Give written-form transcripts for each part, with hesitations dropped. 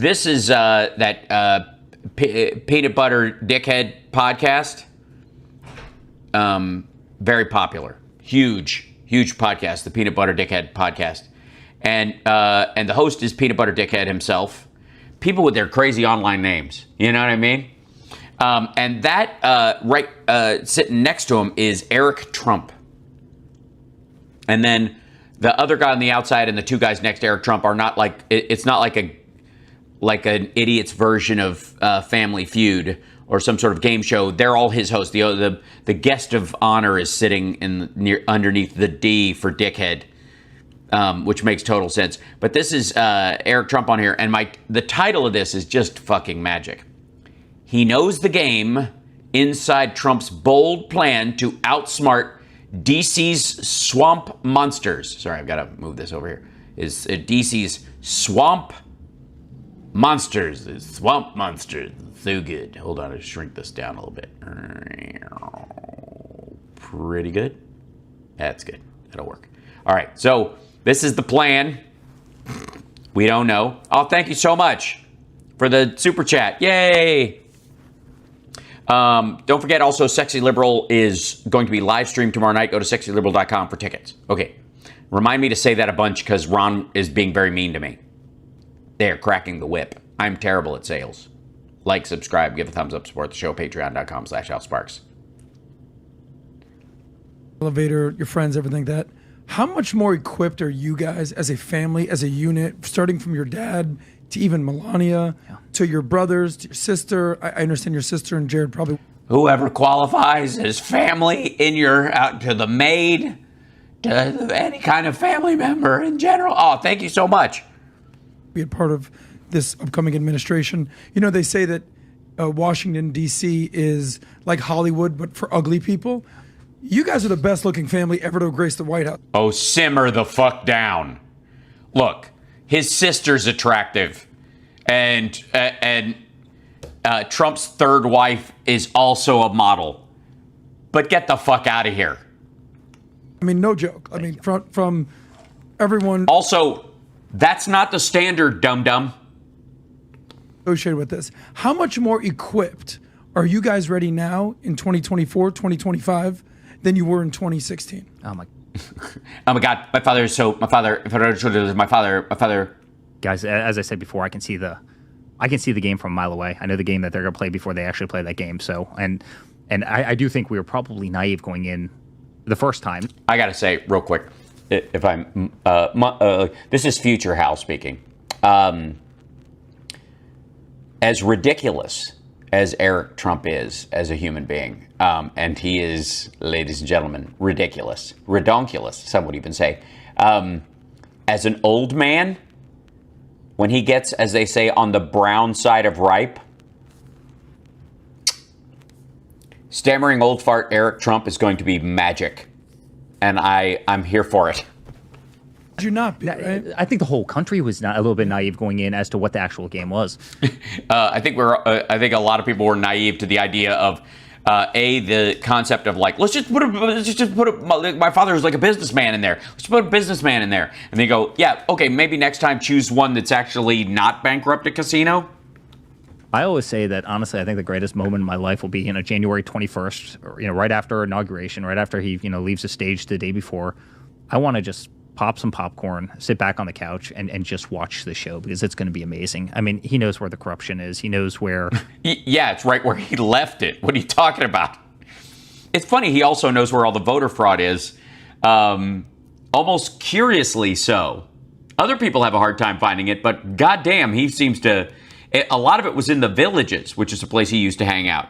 This is that peanut butter dickhead podcast. Very popular, huge podcast, the Peanut Butter Dickhead podcast, and the host is Peanut Butter Dickhead himself. People with their crazy online names, you know what I mean? And that sitting next to him is Eric Trump, and then the other guy on the outside and the two guys next to Eric Trump are not like it's not like an idiot's version of Family Feud or some sort of game show. They're all his hosts. The guest of honor is sitting underneath the D for dickhead, which makes total sense. But this is Eric Trump on here, and the title of this is just fucking magic. He knows the game inside Trump's bold plan to outsmart DC's swamp monsters. Sorry, I've got to move this over here. Is DC's swamp monsters. Swamp monsters. So good. Hold on, I'll shrink this down a little bit. Pretty good. That's good. That'll work. All right, so this is the plan. We don't know. Oh, thank you so much for the super chat. Yay! Don't forget also, Sexy Liberal is going to be live streamed tomorrow night. Go to sexyliberal.com for tickets. Okay. Remind me to say that a bunch because Ron is being very mean to me. They're cracking the whip. I'm terrible at sales. Like, subscribe, give a thumbs up, support the show, patreon.com/AlSparks. Elevator, your friends, everything like that. How much more equipped are you guys as a family, as a unit, starting from your dad to even Melania, to your brothers, to your sister? I understand your sister and Jared probably. Whoever qualifies as family in your, to the maid, to any kind of family member in general. Oh, thank you so much. Be a part of this upcoming administration. You know, they say that Washington, D.C. is like Hollywood, but for ugly people. You guys are the best looking family ever to grace the White House. Oh, simmer the fuck down. Look, his sister's attractive. And Trump's third wife is also a model. But get the fuck out of here. I mean, no joke. I mean, from everyone. Also, that's not the standard, dum-dum. Associated with this. How much more equipped are you guys ready now in 2024, 2025 than you were in 2016? Oh my God, my father. Guys, as I said before, I can see the game from a mile away. I know the game that they're going to play before they actually play that game. So, and I do think we were probably naive going in the first time. I got to say real quick, if I'm, this is Future Hal speaking. As ridiculous as Eric Trump is as a human being, and he is, ladies and gentlemen, ridiculous, redonkulous, some would even say, as an old man, when he gets, as they say, on the brown side of ripe, stammering old fart Eric Trump is going to be magic, and I'm here for it. You not be, right? I think the whole country was a little bit naive going in as to what the actual game was. I think a lot of people were naive to the idea of the concept of like, let's just put my father was like a businessman in there. Let's put a businessman in there, and they go, yeah, okay, maybe next time choose one that's actually not bankrupt a casino. I always say that, honestly, I think the greatest moment in my life will be, January 21st, or, right after inauguration, right after he, leaves the stage the day before. I want to just pop some popcorn, sit back on the couch, and just watch the show, because it's going to be amazing. I mean, he knows where the corruption is. He knows where... Yeah, it's right where he left it. What are you talking about? It's funny, he also knows where all the voter fraud is. Almost curiously so. Other people have a hard time finding it, but goddamn, he seems to... A lot of it was in the Villages, which is a place he used to hang out.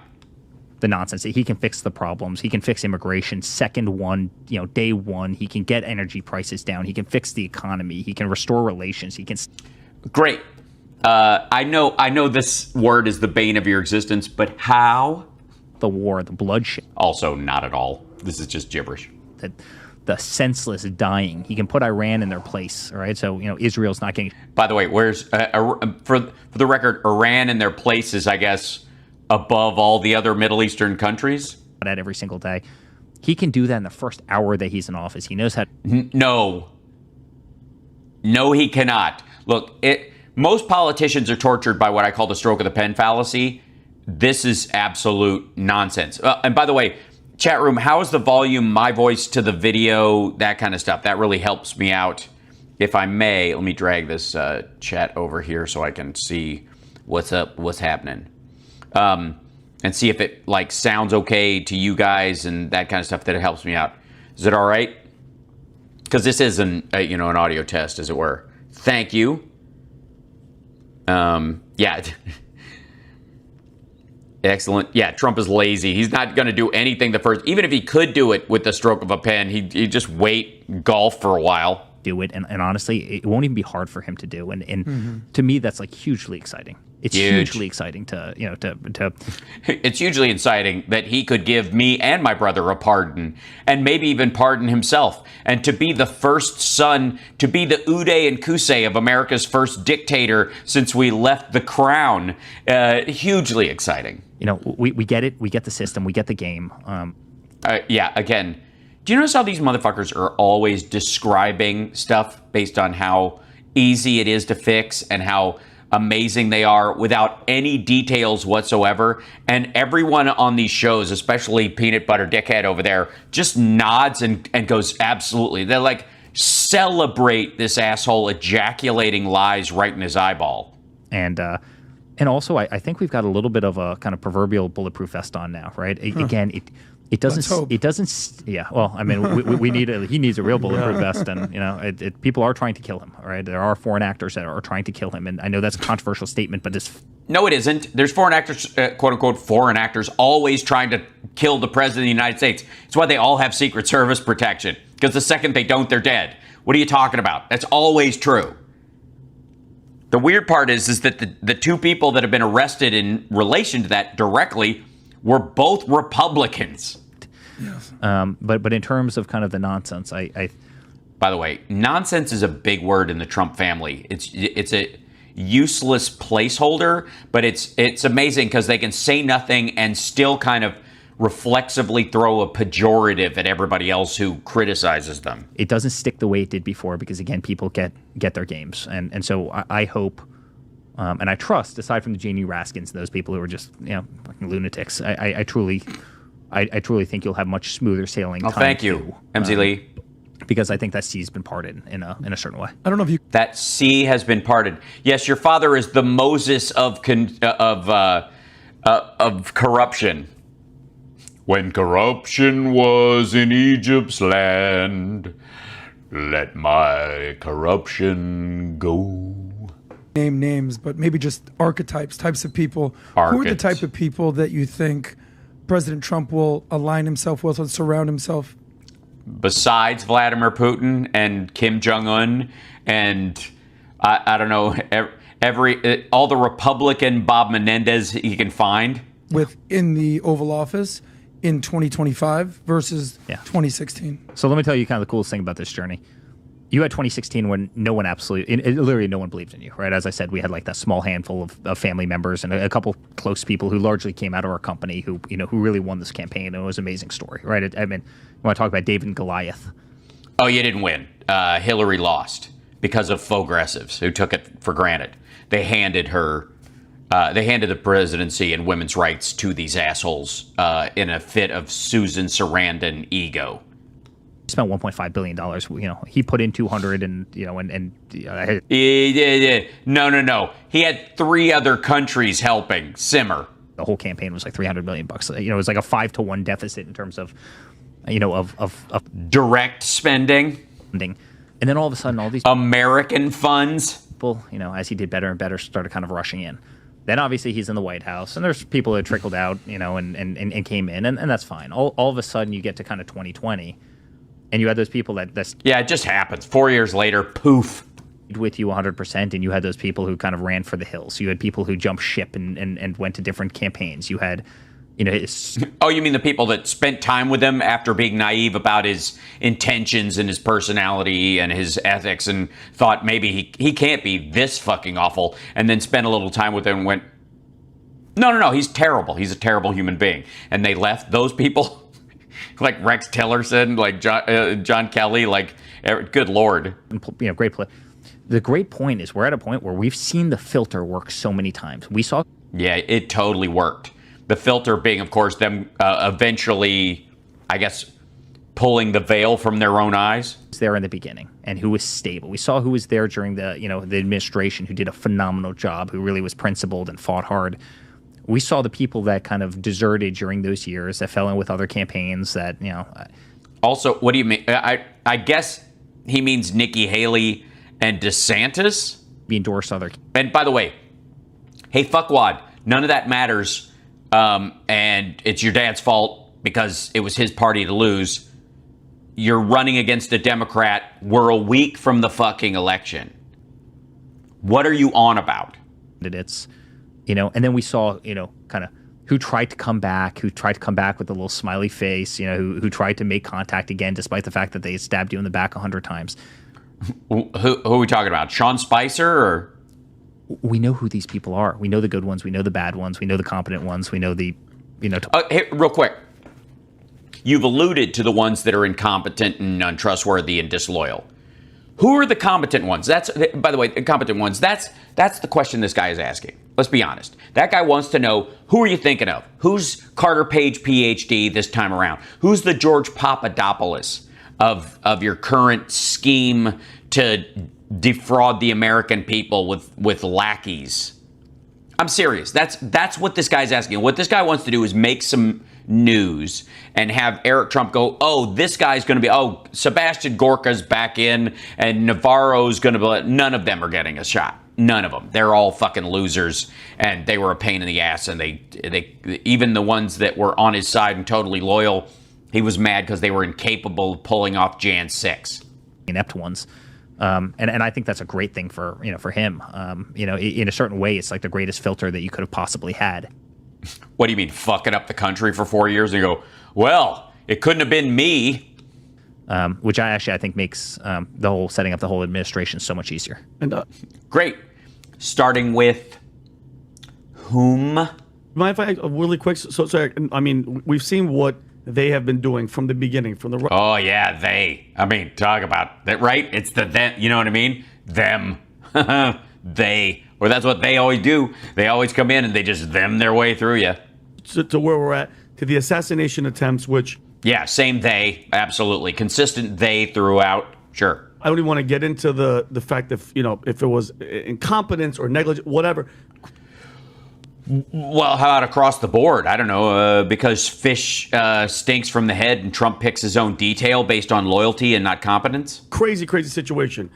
The nonsense. He can fix the problems. He can fix immigration. Second one, day one. He can get energy prices down. He can fix the economy. He can restore relations. He can. Great. I know this word is the bane of your existence, but how? The war, the bloodshed. Also, not at all. This is just gibberish. The senseless dying. He can put Iran in their place. All right. So Israel's not getting. By the way, where's for the record, Iran in their place is, I guess, above all the other Middle Eastern countries? At every single day. He can do that in the first hour that he's in office. He knows how. No, he cannot. Look, most politicians are tortured by what I call the stroke of the pen fallacy. This is absolute nonsense. And by the way, chat room, how is the volume, my voice to the video, that kind of stuff? That really helps me out. If I may, let me drag this chat over here so I can see what's up, what's happening. And see if it like sounds okay to you guys and that kind of stuff, that it helps me out. Is it all right? Because this is an audio test, as it were. Thank you. Yeah. Excellent. Yeah, Trump is lazy. He's not going to do anything the first. Even if he could do it with the stroke of a pen, he'd just wait, golf for a while. Do it, and honestly, it won't even be hard for him to do. And to me, that's like hugely exciting. It's hugely exciting to. It's hugely exciting that he could give me and my brother a pardon, and maybe even pardon himself, and to be the first son, to be the Uday and Kusei of America's first dictator since we left the crown. Hugely exciting. We get it. We get the system. We get the game. Yeah. Again, do you notice how these motherfuckers are always describing stuff based on how easy it is to fix and how amazing they are without any details whatsoever? And everyone on these shows, especially Peanut Butter Dickhead over there, just nods and goes, absolutely. They're like, celebrate this asshole ejaculating lies right in his eyeball. And also, I think we've got a little bit of a kind of proverbial bulletproof vest on now, right? Again, it doesn't. Yeah. Well, I mean, we need he needs a real bulletproof vest, and people are trying to kill him. All right, there are foreign actors that are trying to kill him, and I know that's a controversial statement, but no, it isn't. There's foreign actors, quote unquote, foreign actors, always trying to kill the president of the United States. It's why they all have Secret Service protection, because the second they don't, they're dead. What are you talking about? That's always true. The weird part is that the two people that have been arrested in relation to that directly were both Republicans. Yes. But in terms of kind of the nonsense, By the way, nonsense is a big word in the Trump family. It's a useless placeholder, but it's amazing because they can say nothing and still kind of reflexively throw a pejorative at everybody else who criticizes them. It doesn't stick the way it did before because, again, people get their games. And so I hope and I trust, aside from the Janie Raskins and those people who are just fucking lunatics, I truly think you'll have much smoother sailing. Oh, thank you, MZ Lee. Because I think that sea's been parted in a certain way. I don't know if you... That sea has been parted. Yes, your father is the Moses of corruption. When corruption was in Egypt's land, let my corruption go. Name names, but maybe just archetypes, types of people. Who are the type of people that you think President Trump will align himself with and surround himself? Besides Vladimir Putin and Kim Jong-un and I don't know, all the Republican Bob Menendez he can find. Within the Oval Office in 2025 versus 2016. So let me tell you kind of the coolest thing about this journey. You had 2016 when literally no one believed in you, right? As I said, we had like that small handful of family members and a couple close people who largely came out of our company who really won this campaign. And it was an amazing story, right? I mean, you want to talk about David and Goliath. Oh, you didn't win. Hillary lost because of faux-aggressives who took it for granted. They handed the presidency and women's rights to these assholes in a fit of Susan Sarandon ego. He spent $1.5 billion. He put in 200 and. No. He had 3 other countries helping. Simmer. The whole campaign was like $300 million. It was like a 5-to-1 deficit in terms of, of direct spending. And then all of a sudden, all these American funds. People, as he did better and better, started kind of rushing in. Then obviously he's in the White House, and there's people that trickled out, and came in, and that's fine. All of a sudden, you get to kind of 2020. And you had those people that's... Yeah, it just happens. 4 years later, poof. With you 100%, and you had those people who kind of ran for the hills. You had people who jumped ship and went to different campaigns. You had, Oh, you mean the people that spent time with him after being naive about his intentions and his personality and his ethics and thought maybe he can't be this fucking awful, and then spent a little time with him and went, no, he's terrible. He's a terrible human being. And they left those people... like Rex Tillerson, like John Kelly, like good Lord. Great play. The great point is we're at a point where we've seen the filter work so many times. We saw. Yeah, it totally worked. The filter being, of course, them eventually, I guess, pulling the veil from their own eyes. There in the beginning and who was stable. We saw who was there during the, the administration, who did a phenomenal job, who really was principled and fought hard. We saw the people that kind of deserted during those years, that fell in with other campaigns that, Also, what do you mean? I guess he means Nikki Haley and DeSantis. Be endorsed other. And by the way, hey, fuckwad, none of that matters. And it's your dad's fault because it was his party to lose. You're running against a Democrat. We're a week from the fucking election. What are you on about? Candidates, and then we saw, kind of who tried to come back with a little smiley face, who tried to make contact again, despite the fact that they stabbed you in the back 100 times. Who are we talking about? Sean Spicer or? We know who these people are. We know the good ones. We know the bad ones. We know the competent ones. We know the, Hey, real quick. You've alluded to the ones that are incompetent and untrustworthy and disloyal. Who are the competent ones? That's, by the way, the competent ones. That's the question this guy is asking. Let's be honest. That guy wants to know, who are you thinking of? Who's Carter Page, PhD, this time around? Who's the George Papadopoulos of your current scheme to defraud the American people with lackeys? I'm serious. That's what this guy's asking. What this guy wants to do is make some news and have Eric Trump go, oh, this guy's going to be, Sebastian Gorka's back in and Navarro's going to be, none of them are getting a shot. None of them. They're all fucking losers and they were a pain in the ass. And they even the ones that were on his side and totally loyal, he was mad because they were incapable of pulling off Jan 6. Inept ones. And I think that's a great thing for him. In a certain way, it's like the greatest filter that you could have possibly had. What do you mean, fucking up the country for 4 years and you go, well, it couldn't have been me. Which I think makes the whole setting up the whole administration so much easier. And great. Starting with whom? Mind if I really quick? So I mean, we've seen what they have been doing from the beginning, from the. Oh yeah, they. I mean, talk about that, right? It's the them. You know what I mean? Them. They. Or that's what they always do. They always come in and they just them their way through you. To where we're at, to the assassination attempts, which. Yeah, same they. Absolutely. Consistent they throughout. Sure. I don't even want to get into the fact that, if it was incompetence or negligence, whatever. Well, how about across the board? I don't know, because fish stinks from the head and Trump picks his own detail based on loyalty and not competence? Crazy situation.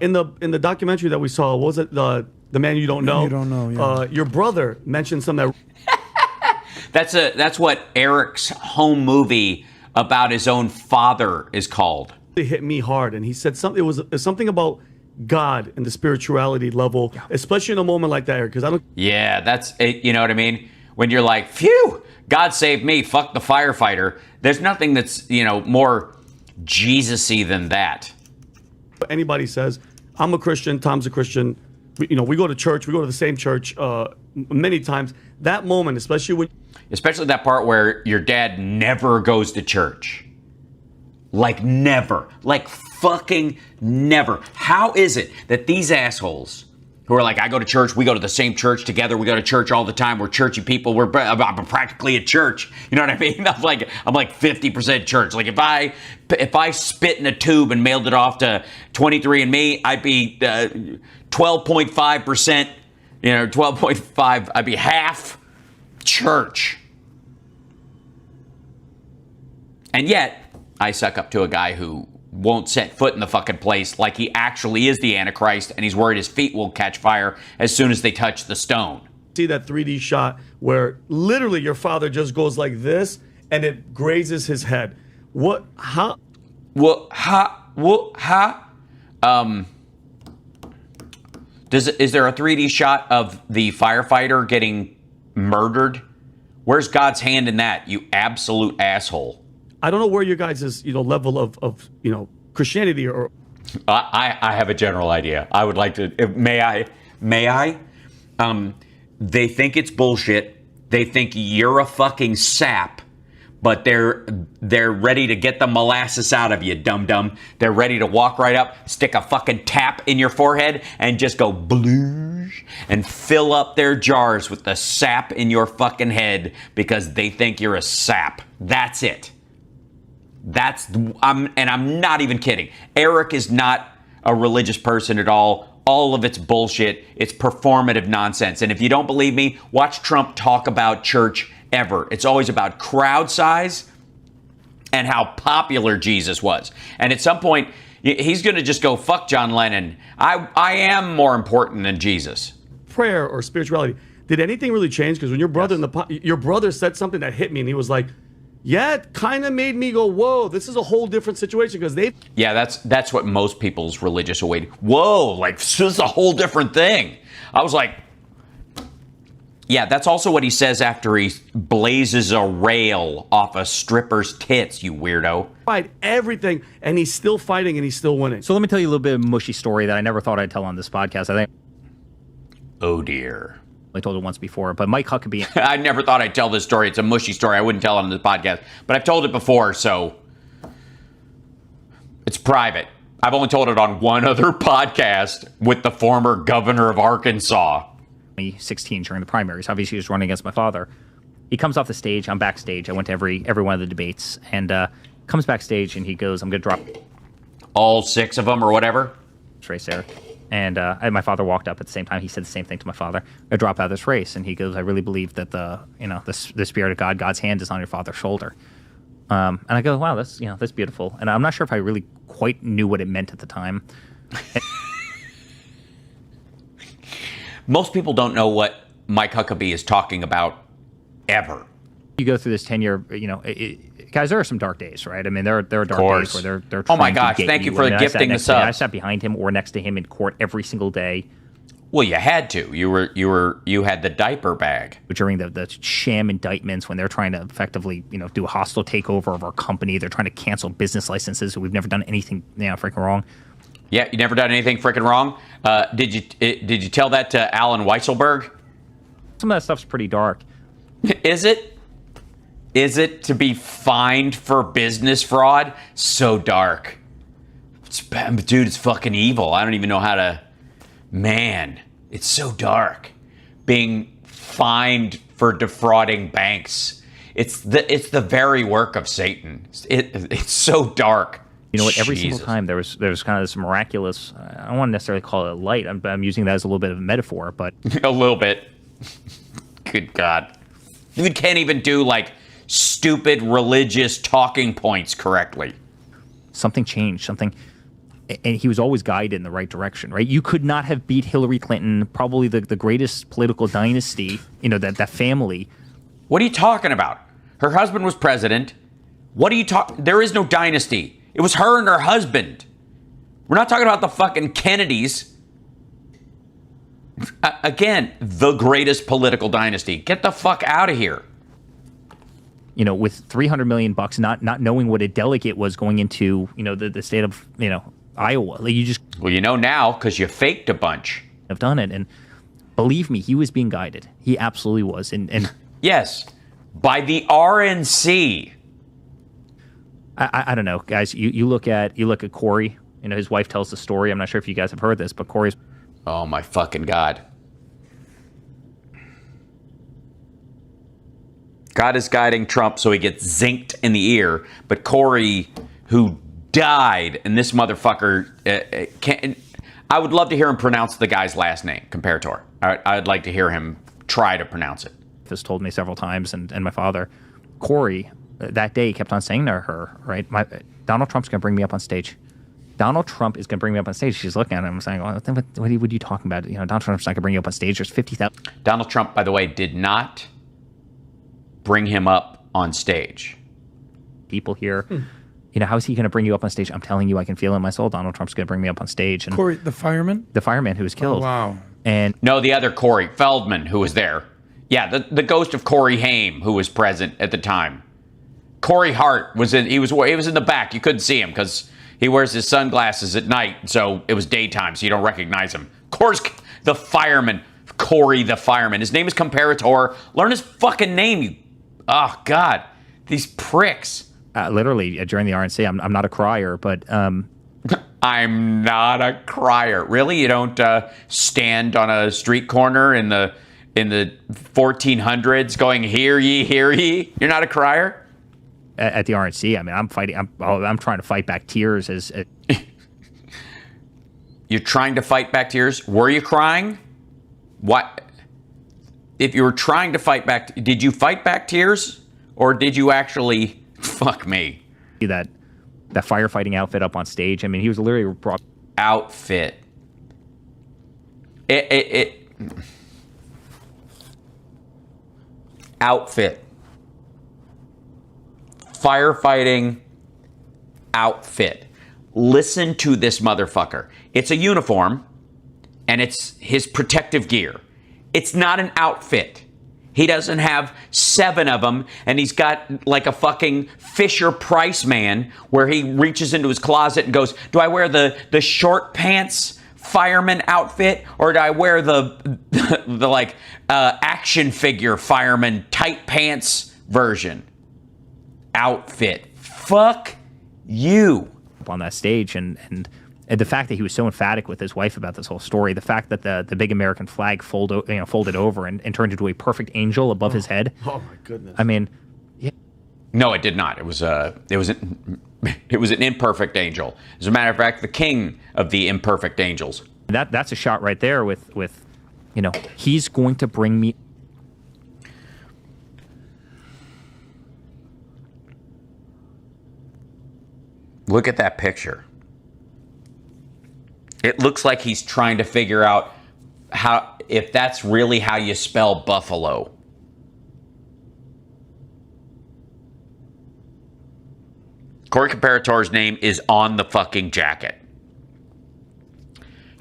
In the documentary that we saw, what was it? The Man You Don't Know? You Don't Know, yeah. Your brother mentioned something that... That's what Eric's home movie about his own father is called. It hit me hard, and he said something. It was something about God and the spirituality level, especially in a moment like that, Eric. Because I don't. Yeah, that's it. You know what I mean? When you're like, phew, God saved me. Fuck the firefighter. There's nothing that's more Jesus-y than that. Anybody says, I'm a Christian, Tom's a Christian. We go to church. We go to the same church many times. That moment, especially that part where your dad never goes to church. Like never. Like fucking never. How is it that these assholes who are like, I go to church, we go to the same church together, we go to church all the time, we're churchy people, I'm practically at church. You know what I mean? I'm like 50% church. Like if I spit in a tube and mailed it off to 23andMe, I'd be 12.5%, 12.5, I'd be half church. And yet, I suck up to a guy who won't set foot in the fucking place like he actually is the Antichrist and he's worried his feet will catch fire as soon as they touch the stone. See that 3D shot where literally your father just goes like this and it grazes his head. What? How? Is there a 3D shot of the firefighter getting murdered? Where's God's hand in that, you absolute asshole? I don't know where your guys' level of Christianity or. I have a general idea. I would like to. May I? They think it's bullshit. They think you're a fucking sap, but they're ready to get the molasses out of you, dum-dum. They're ready to walk right up, stick a fucking tap in your forehead, and just go bloosh and fill up their jars with the sap in your fucking head because they think you're a sap. That's it. I'm not even kidding. Eric is not a religious person at all. All of it's bullshit. It's performative nonsense. And if you don't believe me, watch Trump talk about church ever. It's always about crowd size and how popular Jesus was. And at some point, he's going to just go, fuck John Lennon. I am more important than Jesus. Prayer or spirituality. Did anything really change? Because when your brother your brother said something that hit me, and he was like, yeah, it kind of made me go, whoa, this is a whole different situation because they... Yeah, that's what most people's religious await. Whoa, like, this is a whole different thing. I was like, yeah, that's also what he says after he blazes a rail off a stripper's tits, you weirdo. Fight everything, and he's still fighting, and he's still winning. So let me tell you a little bit of a mushy story that I never thought I'd tell on this podcast. I think Oh, dear. I told it once before, but Mike Huckabee... I never thought I'd tell this story. It's a mushy story. I wouldn't tell it on this podcast. But I've told it before, so it's private. I've only told it on one other podcast with the former governor of Arkansas. 2016 during the primaries. Obviously, he was running against my father. He comes off the stage. I'm backstage. I went to every one of the debates. And comes backstage, and he goes, I'm going to drop... All 6 of them or whatever? Race there. And my father walked up at the same time. He said the same thing to my father. I drop out of this race, and he goes, "I really believe that the spirit of God, God's hand, is on your father's shoulder." And I go, "Wow, that's beautiful." And I'm not sure if I really quite knew what it meant at the time. Most people don't know what Mike Huckabee is talking about ever. You go through this 10-year, guys, there are some dark days, right? I mean, there are dark days where they're oh my trying gosh, to get thank you you. for I mean, gifting the sub. I sat behind him or next to him in court every single day. Well, you had to. You had the diaper bag. During the sham indictments when they're trying to effectively, do a hostile takeover of our company. They're trying to cancel business licenses. We've never done anything, freaking wrong. Yeah, you never done anything freaking wrong. Did you tell that to Alan Weisselberg? Some of that stuff's pretty dark. Is it? Is it to be fined for business fraud? So dark. Dude, it's fucking evil. I don't even know how to... Man, it's so dark. Being fined for defrauding banks. It's the very work of Satan. It's so dark. You know what? Every single time there was kind of this miraculous... I don't want to necessarily call it light. I'm using that as a little bit of a metaphor, but... A little bit. Good God. You can't even do, stupid religious talking points correctly. Something changed, and he was always guided in the right direction, right? You could not have beat Hillary Clinton, probably the greatest political dynasty, that family. What are you talking about? Her husband was president. What are you talking? There is no dynasty. It was her and her husband. We're not talking about the fucking Kennedys. Again, the greatest political dynasty. Get the fuck out of here. With $300 million, not knowing what a delegate was going into, the state of, Iowa. Well, now because you faked a bunch. Have done it, and believe me, he was being guided. He absolutely was, and yes, by the RNC. I don't know, guys. You look at Corey. His wife tells the story. I'm not sure if you guys have heard this, but Corey's. Oh my fucking God. God is guiding Trump so he gets zinked in the ear. But Corey, who died, and this motherfucker, I would love to hear him pronounce the guy's last name, Comparator. I'd like to hear him try to pronounce it. Has told me several times, and my father, Corey, that day kept on saying to her, right, Donald Trump's going to bring me up on stage. Donald Trump is going to bring me up on stage. She's looking at him and saying, what are you talking about? Donald Trump's not going to bring you up on stage. There's 50,000. Donald Trump, by the way, did not bring him up on stage. People here. How is he going to bring you up on stage? I'm telling you, I can feel it in my soul. Donald Trump's going to bring me up on stage. And Corey, the fireman? The fireman who was killed. Oh, wow. And no, the other Corey Feldman, who was there. Yeah, the ghost of Corey Haim, who was present at the time. Corey Hart was in the back. You couldn't see him because he wears his sunglasses at night, so it was daytime, so you don't recognize him. Corey's the fireman. Corey the fireman. His name is Comparator. Learn his fucking name, you... Oh, God. These pricks. Literally during the RNC, I'm not a crier, but I'm not a crier. Really? You don't stand on a street corner in the 1400s going, hear ye, hear ye? You're not a crier? At the RNC, I mean, I'm fighting. I'm trying to fight back tears as. You're trying to fight back tears? Were you crying? What? If you were trying to fight back, did you fight back tears? Or did you actually, fuck me? That firefighting outfit up on stage. I mean, he was literally brought. Outfit. Outfit. Firefighting outfit. Listen to this motherfucker. It's a uniform, and it's his protective gear. It's not an outfit. He doesn't have 7 of them, and he's got like a fucking Fisher-Price man where he reaches into his closet and goes, do I wear the short pants fireman outfit, or do I wear the like action figure fireman tight pants version? Outfit. Fuck you. On that stage, and the fact that he was so emphatic with his wife about this whole story, the fact that the big American flag folded over and turned into a perfect angel above his head. Oh my goodness! I mean, yeah. No, it did not. It was an imperfect angel. As a matter of fact, the king of the imperfect angels. That's a shot right there with he's going to bring me. Look at that picture. It looks like he's trying to figure out if that's really how you spell buffalo. Corey Comparator's name is on the fucking jacket.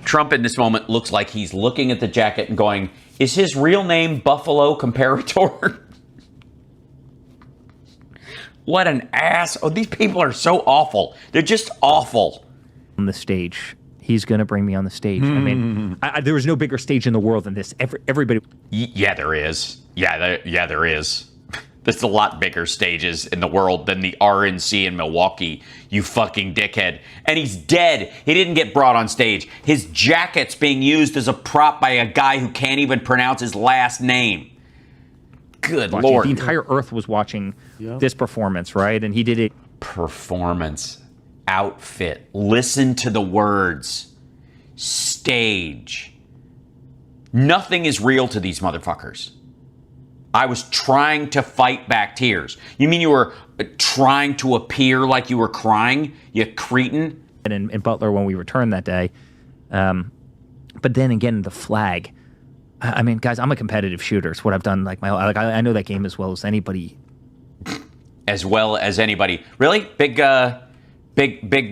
Trump in this moment looks like he's looking at the jacket and going, is his real name Buffalo Comparator? What an ass. Oh, these people are so awful. They're just awful. On the stage. He's going to bring me on the stage. I mean, there was no bigger stage in the world than this. Everybody. Yeah, there is. Yeah, there is. There's a lot bigger stages in the world than the RNC in Milwaukee, you fucking dickhead. And he's dead. He didn't get brought on stage. His jacket's being used as a prop by a guy who can't even pronounce his last name. Good Lord. The entire earth was watching this performance, right? And he did it. Performance. Outfit. Listen to the words. Stage. Nothing is real to these motherfuckers. I was trying to fight back tears. You mean you were trying to appear like you were crying, you cretin? In Butler when we returned that day. But then again, the flag. I mean, guys, I'm a competitive shooter. It's what I've done. I know that game as well as anybody. As well as anybody. Really? Big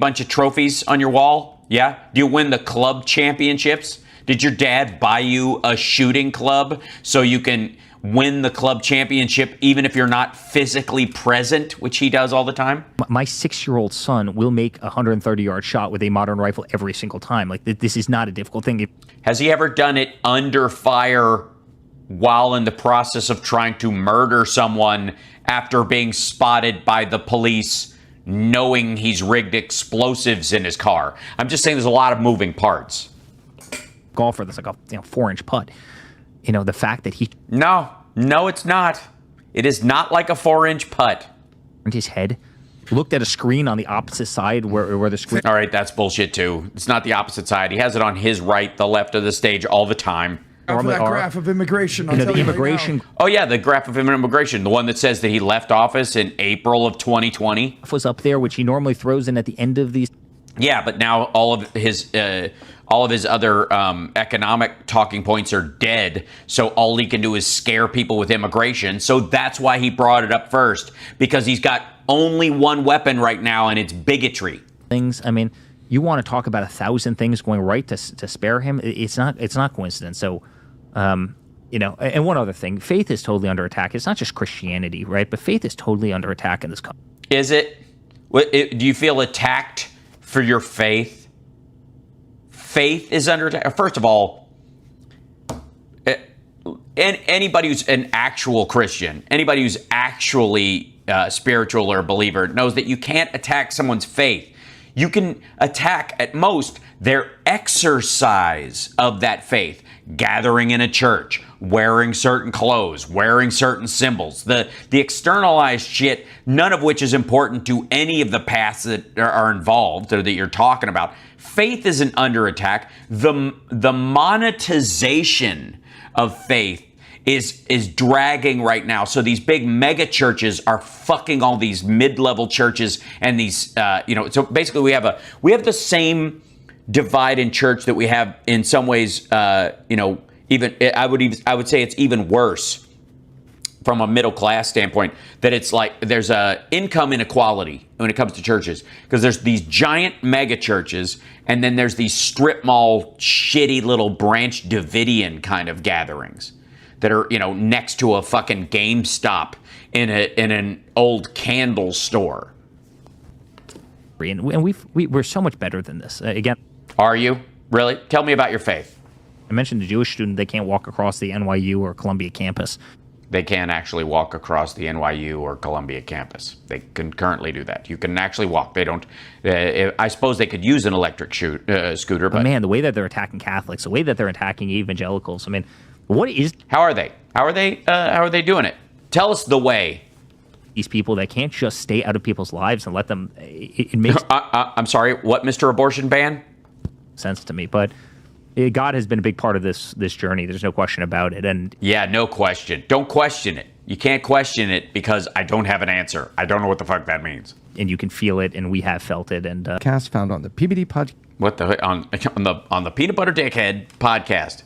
bunch of trophies on your wall? Yeah? Do you win the club championships? Did your dad buy you a shooting club so you can win the club championship even if you're not physically present, which he does all the time? My 6-year-old son will make a 130-yard shot with a modern rifle every single time. Like, this is not a difficult thing. Has he ever done it under fire while in the process of trying to murder someone after being spotted by the police, knowing he's rigged explosives in his car? I'm just saying there's a lot of moving parts. Golfer that's like a 4-inch putt. The fact that he... No, it's not. It is not like a 4-inch putt. His head looked at a screen on the opposite side where the screen... All right, that's bullshit too. It's not the opposite side. He has it on his right, the left of the stage all the time. That graph of immigration. The immigration... Right, oh yeah, the graph of immigration. The one that says that he left office in April of 2020. Was up there, which he normally throws in at the end of these... Yeah, but now all of his other economic talking points are dead. So all he can do is scare people with immigration. So that's why he brought it up first, because he's got only one weapon right now, and it's bigotry. Things. I mean, you want to talk about 1,000 things going right to spare him. It's not coincidence. So, and one other thing, faith is totally under attack. It's not just Christianity, right? But faith is totally under attack in this country. Is it? Do you feel attacked for your faith? Faith is under attack. First of all, anybody who's an actual Christian, anybody who's actually spiritual or a believer knows that you can't attack someone's faith. You can attack at most their exercise of that faith, gathering in a church, wearing certain clothes, wearing certain symbols, the externalized shit, none of which is important to any of the paths that are involved or that you're talking about. Faith isn't under attack. The monetization of faith is dragging right now. So these big mega churches are fucking all these mid-level churches and these, so basically we have the same divide in church that we have in some ways, even I would say it's even worse from a middle class standpoint, that it's like there's a income inequality when it comes to churches, because there's these giant mega churches and then there's these strip mall shitty little Branch Davidian kind of gatherings that are, next to a fucking GameStop in an old candle store. And we're so much better than this. Again, are you? Really? Tell me about your faith. I mentioned the Jewish student, they can't walk across the NYU or Columbia campus. They can actually walk across the NYU or Columbia campus. They can currently do that. You can actually walk. They don't. I suppose they could use an electric scooter. But man, the way that they're attacking Catholics, the way that they're attacking evangelicals. I mean, what is? How are they? How are they doing it? Tell us the way. These people that can't just stay out of people's lives and let them. It makes. I'm sorry. What, Mr. Abortion Ban? Sense to me, but God has been a big part of this journey. There's no question about it. And yeah, no question. Don't question it. You can't question it because I don't have an answer. I don't know what the fuck that means. And you can feel it, and we have felt it. And cast found on the PBD podcast. What the on the Peanut Butter Dickhead podcast?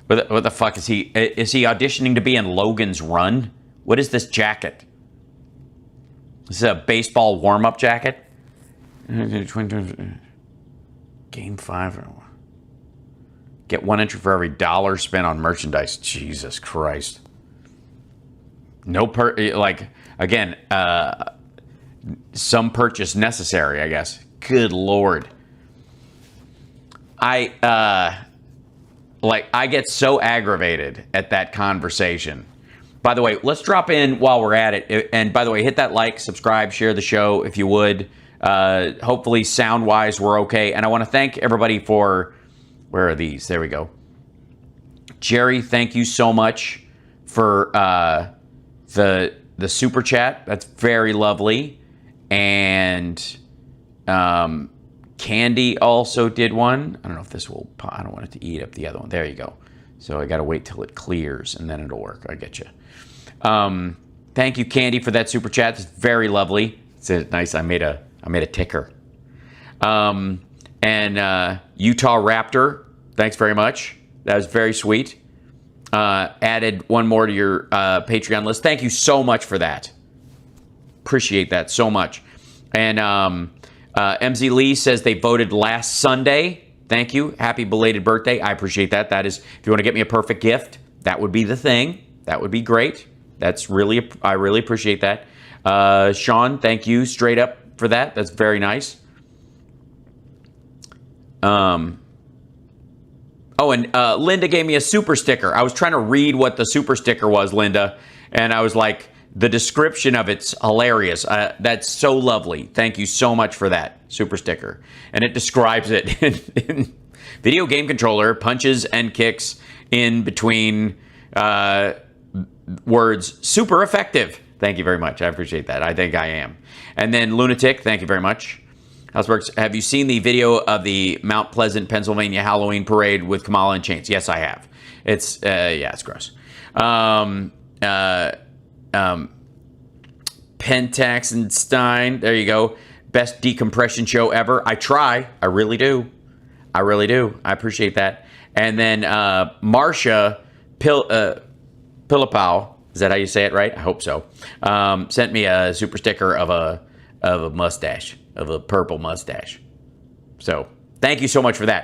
What the fuck is he? Is he auditioning to be in Logan's Run? What is this jacket? This is a baseball warm-up jacket. Game 5. Get 1 entry for every $1 spent on merchandise. Jesus Christ. Some purchase necessary, I guess. Good Lord. I get so aggravated at that conversation. By the way, let's drop in while we're at it. And by the way, hit that like, subscribe, share the show if you would. Hopefully sound-wise we're okay. And I want to thank everybody for... Where are these? There we go. Jerry, thank you so much for the super chat. That's very lovely. And Candy also did one. I don't know if this will... I don't want it to eat up the other one. There you go. So I got to wait till it clears and then it'll work. I get you. Thank you, Candy, for that super chat. It's very lovely. It's nice. I made a ticker. And Utah Raptor, thanks very much. That was very sweet. Added one more to your Patreon list. Thank you so much for that. Appreciate that so much. And MZ Lee says they voted last Sunday. Thank you. Happy belated birthday. I appreciate that. That is, if you want to get me a perfect gift, that would be the thing. That would be great. I really appreciate that. Sean, thank you straight up for that. That's very nice. And Linda gave me a super sticker. I was trying to read what the super sticker was, Linda, and I was like, the description of it's hilarious. That's so lovely. Thank you so much for that super sticker. And it describes it in video game controller, punches and kicks in between words. Super effective. Thank you very much. I appreciate that. I think I am. And then Lunatic, thank you very much. Houseworks, have you seen the video of the Mount Pleasant, Pennsylvania Halloween parade with Kamala in chains? Yes, I have. It's it's gross. Pentax and Stein, there you go. Best decompression show ever. I try. I really do. I appreciate that. And then Marcia Pilipow, is that how you say it right? I hope so. Sent me a super sticker of a mustache, of a purple mustache. So thank you so much for that.